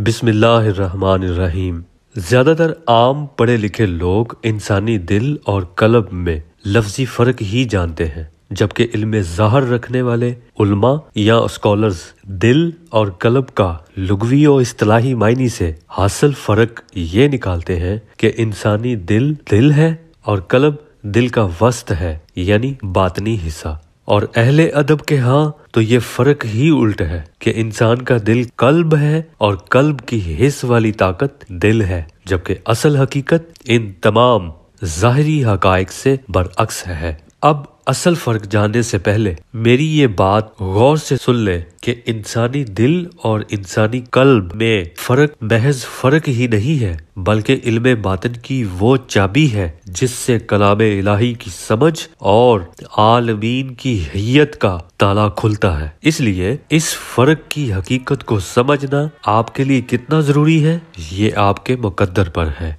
بسم اللہ الرحمن الرحیم۔ زیادہ تر عام پڑھے لکھے لوگ انسانی دل اور قلب میں لفظی فرق ہی جانتے ہیں، جبکہ علم ظاہر رکھنے والے علماء یا اسکالرز دل اور قلب کا لغوی و اصطلاحی معنی سے حاصل فرق یہ نکالتے ہیں کہ انسانی دل دل ہے اور قلب دل کا وسط ہے، یعنی باطنی حصہ۔ اور اہل ادب کے ہاں تو یہ فرق ہی الٹ ہے کہ انسان کا دل قلب ہے اور قلب کی حس والی طاقت دل ہے، جبکہ اصل حقیقت ان تمام ظاہری حقائق سے برعکس ہے۔ اب اصل فرق جاننے سے پہلے میری یہ بات غور سے سن لے کہ انسانی دل اور انسانی قلب میں فرق محض فرق ہی نہیں ہے، بلکہ علم باطن کی وہ چابی ہے جس سے کلام الہی کی سمجھ اور عالمین کی حیت کا تالا کھلتا ہے۔ اس لیے اس فرق کی حقیقت کو سمجھنا آپ کے لیے کتنا ضروری ہے، یہ آپ کے مقدر پر ہے۔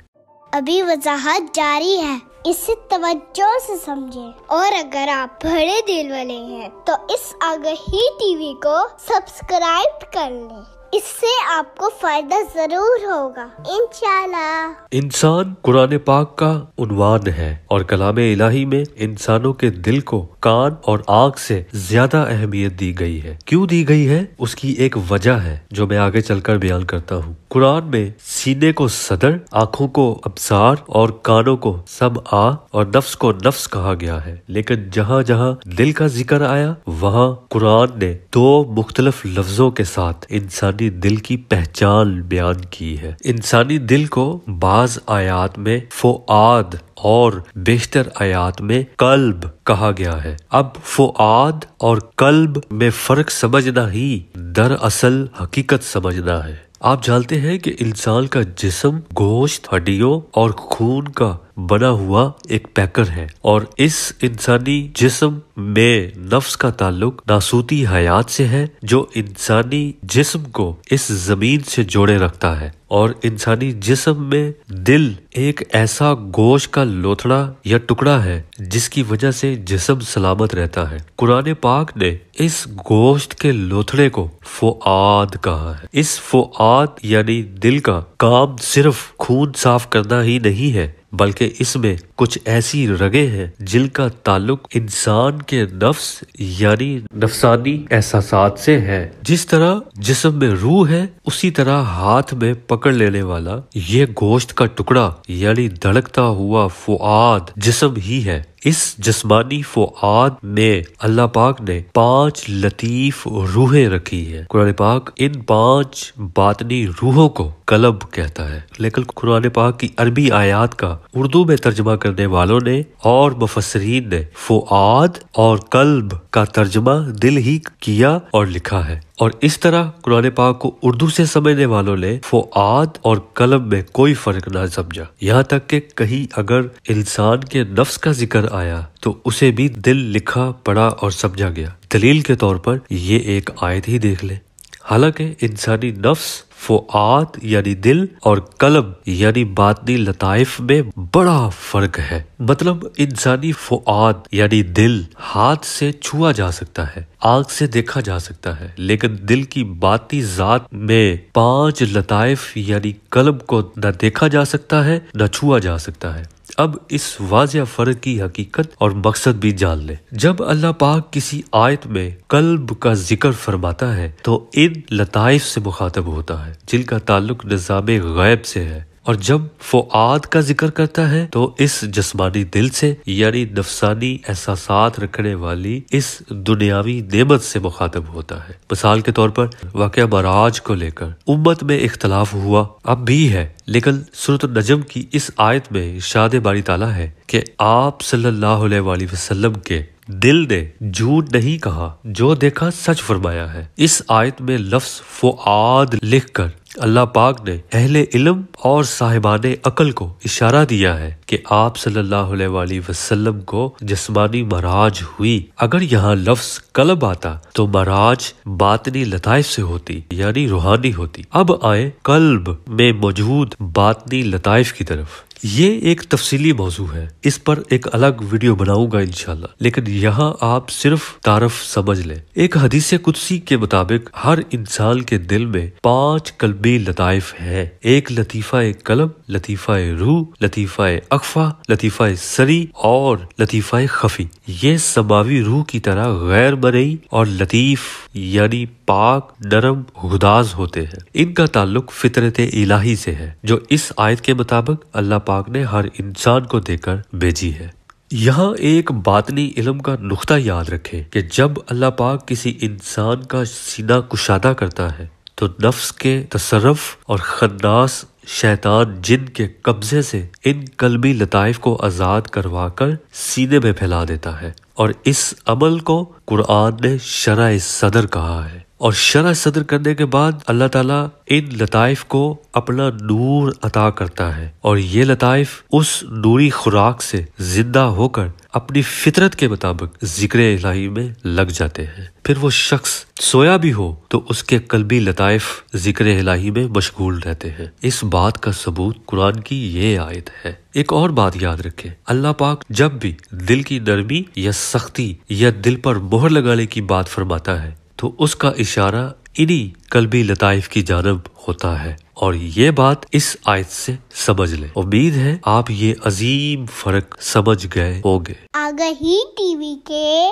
ابھی وضاحت جاری ہے، اسے توجہ سے سمجھیں، اور اگر آپ بڑے دل والے ہیں تو اس آگہی ٹی وی کو سبسکرائب کر لیں، اس سے آپ کو فائدہ ضرور ہوگا انشاءاللہ۔ انسان قرآن پاک کا عنوان ہے اور کلام الہی میں انسانوں کے دل کو کان اور آنکھ سے زیادہ اہمیت دی گئی ہے۔ کیوں دی گئی ہے؟ اس کی ایک وجہ ہے جو میں آگے چل کر بیان کرتا ہوں۔ قرآن میں سینے کو صدر، آنکھوں کو ابصار اور کانوں کو سمع اور نفس کو نفس کہا گیا ہے، لیکن جہاں جہاں دل کا ذکر آیا وہاں قرآن نے دو مختلف لفظوں کے ساتھ انسانی دل کی پہچان بیان کی ہے۔ انسانی دل کو بعض آیات میں فؤاد اور بیشتر آیات میں قلب کہا گیا ہے۔ اب فؤاد اور قلب میں فرق سمجھنا ہی دراصل حقیقت سمجھنا ہے۔ آپ جانتے ہیں کہ انسان کا جسم گوشت، ہڈیوں اور خون کا بنا ہوا ایک پیکر ہے، اور اس انسانی جسم میں نفس کا تعلق ناسوتی حیات سے ہے جو انسانی جسم کو اس زمین سے جوڑے رکھتا ہے، اور انسانی جسم میں دل ایک ایسا گوشت کا لوتھڑا یا ٹکڑا ہے جس کی وجہ سے جسم سلامت رہتا ہے۔ قرآن پاک نے اس گوشت کے لوتھڑے کو فؤاد کہا ہے۔ اس فؤاد یعنی دل کا کام صرف خون صاف کرنا ہی نہیں ہے، بلکہ اس میں کچھ ایسی رگیں ہیں جن کا تعلق انسان کے نفس یعنی نفسانی احساسات سے ہے۔ جس طرح جسم میں روح ہے، اسی طرح ہاتھ میں پکڑ لینے والا یہ گوشت کا ٹکڑا یعنی دھڑکتا ہوا فؤاد جسم ہی ہے۔ اس جسمانی فؤاد میں اللہ پاک نے 5 لطیف روحیں رکھی ہیں۔ قرآن پاک ان 5 باطنی روحوں کو قلب کہتا ہے، لیکن قرآن پاک کی عربی آیات کا اردو میں ترجمہ کرنے والوں نے اور مفسرین نے فؤاد اور قلب کا ترجمہ دل ہی کیا اور لکھا ہے، اور اس طرح قرآن پاک کو اردو سے سمجھنے والوں نے فؤاد اور قلب میں کوئی فرق نہ سمجھا، یہاں تک کہ کہیں اگر انسان کے نفس کا ذکر آیا تو اسے بھی دل لکھا پڑھا اور سمجھا گیا۔ دلیل کے طور پر یہ ایک آیت ہی دیکھ لیں۔ حالانکہ انسانی نفس، فؤاد یعنی دل اور قلب یعنی باطنی لطائف میں بڑا فرق ہے۔ مطلب انسانی فؤاد یعنی دل ہاتھ سے چھوا جا سکتا ہے، آنکھ سے دیکھا جا سکتا ہے، لیکن دل کی باطنی ذات میں 5 لطائف یعنی قلب کو نہ دیکھا جا سکتا ہے نہ چھوا جا سکتا ہے۔ اب اس واضح فرق کی حقیقت اور مقصد بھی جان لیں۔ جب اللہ پاک کسی آیت میں قلب کا ذکر فرماتا ہے تو ان لطائف سے مخاطب ہوتا ہے جن کا تعلق نظام غیب سے ہے، اور جب فؤاد کا ذکر کرتا ہے تو اس جسمانی دل سے یعنی نفسانی احساسات رکھنے والی اس دنیاوی نعمت سے مخاطب ہوتا ہے۔ مثال کے طور پر واقعہ معراج کو لے کر امت میں اختلاف ہوا، اب بھی ہے، لیکن سورۃ النجم کی اس آیت میں ارشاد باری تعالیٰ ہے کہ آپ صلی اللہ علیہ وآلہ وسلم کے دل نے جھوٹ نہیں کہا، جو دیکھا سچ فرمایا ہے۔ اس آیت میں لفظ فؤاد لکھ کر اللہ پاک نے اہل علم اور صاحبان عقل کو اشارہ دیا ہے کہ آپ صلی اللہ علیہ وسلم کو جسمانی معراج ہوئی۔ اگر یہاں لفظ قلب آتا تو معراج باطنی لطائف سے ہوتی، یعنی روحانی ہوتی۔ اب آئے قلب میں موجود باطنی لطائف کی طرف۔ یہ ایک تفصیلی موضوع ہے، اس پر ایک الگ ویڈیو بناؤں گا انشاءاللہ، لیکن یہاں آپ صرف تعارف سمجھ لیں۔ ایک حدیث قدسی کے مطابق ہر انسان کے دل میں 5 قلبی لطائف ہیں۔ ایک لطیفہ قلب، لطیفہ روح، لطیفہ اخفا، لطیفہ سری اور لطیفہ خفی۔ یہ سماوی روح کی طرح غیر مرئی اور لطیف یعنی پاک، نرم، گداز ہوتے ہیں۔ ان کا تعلق فطرت الہی سے ہے جو اس آیت کے مطابق اللہ پاک نے ہر انسان کو دے کر بھیجی ہے۔ یہاں ایک باطنی علم کا نقطہ یاد رکھیں کہ جب اللہ پاک کسی انسان کا سینہ کشادہ کرتا ہے تو نفس کے تصرف اور خناس شیطان جن کے قبضے سے ان قلبی لطائف کو آزاد کروا کر سینے میں پھیلا دیتا ہے، اور اس عمل کو قرآن نے شرح صدر کہا ہے۔ اور شرح صدر کرنے کے بعد اللہ تعالیٰ ان لطائف کو اپنا نور عطا کرتا ہے، اور یہ لطائف اس نوری خوراک سے زندہ ہو کر اپنی فطرت کے مطابق ذکر الہی میں لگ جاتے ہیں۔ پھر وہ شخص سویا بھی ہو تو اس کے قلبی لطائف ذکر الہی میں مشغول رہتے ہیں۔ اس بات کا ثبوت قرآن کی یہ آیت ہے۔ ایک اور بات یاد رکھیں، اللہ پاک جب بھی دل کی نرمی یا سختی یا دل پر مہر لگانے کی بات فرماتا ہے تو اس کا اشارہ انہی قلبی لطائف کی جانب ہوتا ہے، اور یہ بات اس آیت سے سمجھ لیں۔ امید ہے آپ یہ عظیم فرق سمجھ گئے ہوں گے۔ آگہی ٹی وی کے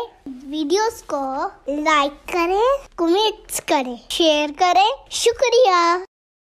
ویڈیوز کو لائک کریں، کمنٹس کریں، شیئر کریں۔ شکریہ۔